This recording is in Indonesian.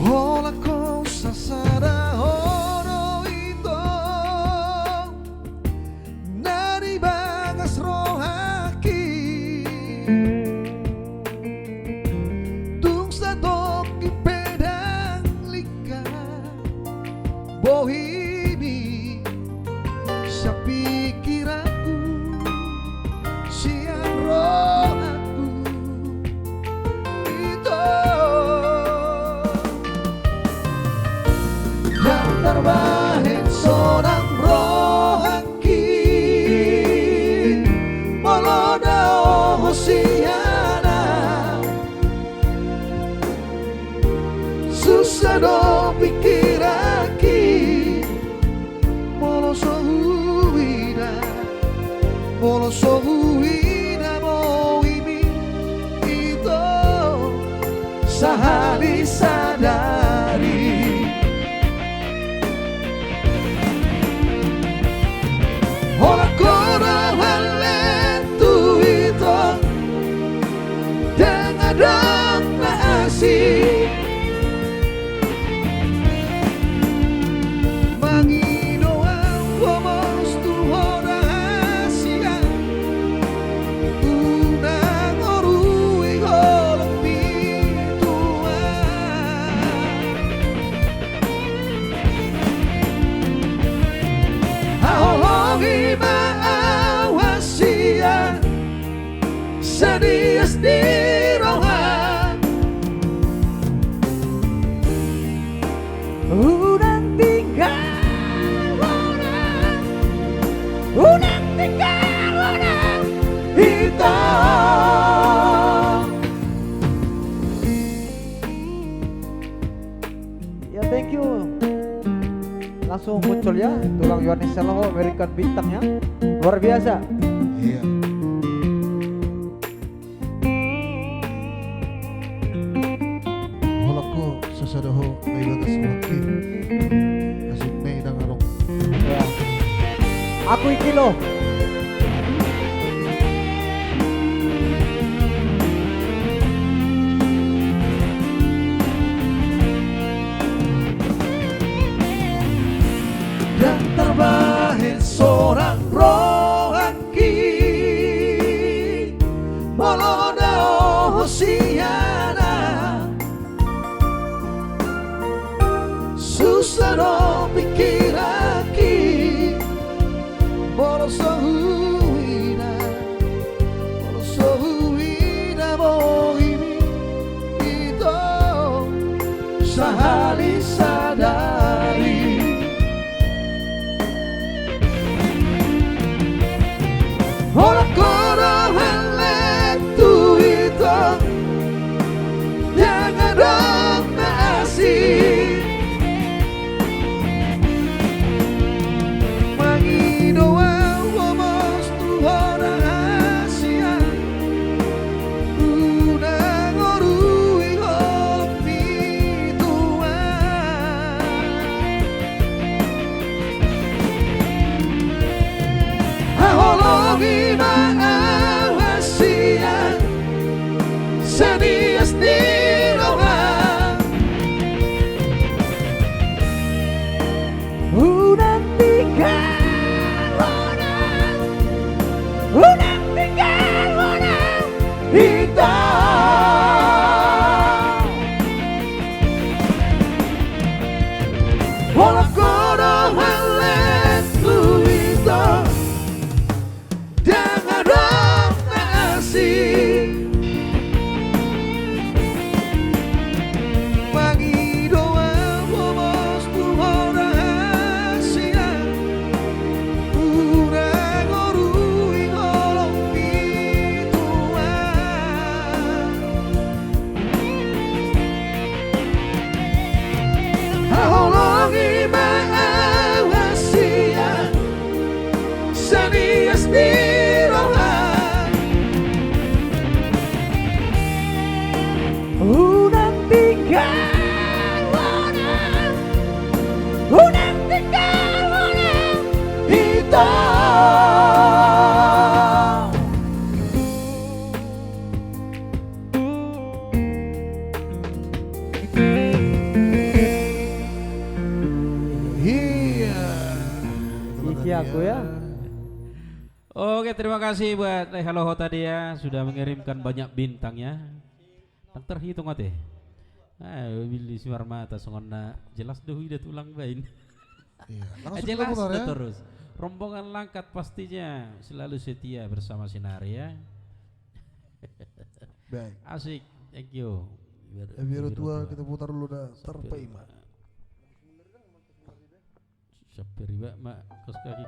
Hola cosa sarà oro ito naribagas rohaki tung sa doki pedang lika bohimi sa pikiranku siang rohaku ito yang terbaik seorang rohaki moloda hosiana susah do pikiraki molo sohuina mo imi ito sahari sadari hola kora halentu ito dengadang na asik mangino ang wamos tuhora asia unang orui holong pitua haologi maawasia sadias di rohan unang tinggal orang hitam. Ya thank you. Langsung muncul ya tulang Yohanes Saloho American bintangnya luar biasa. Iya. Holaku sasadaho naibagas rohaki kasih meidang arong Ya. Aku iki loh. yang terbaik seorang rohaki moloda hosiana susah do pikiraki molo sohuina mo imi ito sahali sadari hola kora halentu ito dengadang na asik mangino ang wamos tuhora asia unang orui holong pitua hahologi maawasia sadias di rohan unang tinggal hitam hola kora halentu ito dengadang na asik mangido ang wamos tuhora asia unang orui holong pitua hahologi maawasia sadias di rohan unang tinggal orang hitam. aku ya. Oke, terima kasih buat Haloho tadi ya sudah mengirimkan banyak bintang ya. Dan terhitung ate. Billy Suarmata songonna jelas deh udah tulang bain. Iya, langsung kita Jelas putar dah ya. terus. Rombongan Langkat pastinya selalu setia bersama Sinar ya. Baik. Asik, thank you. Biru tua kita putar dulu dah terpaima. Sampai riba mak kos kaki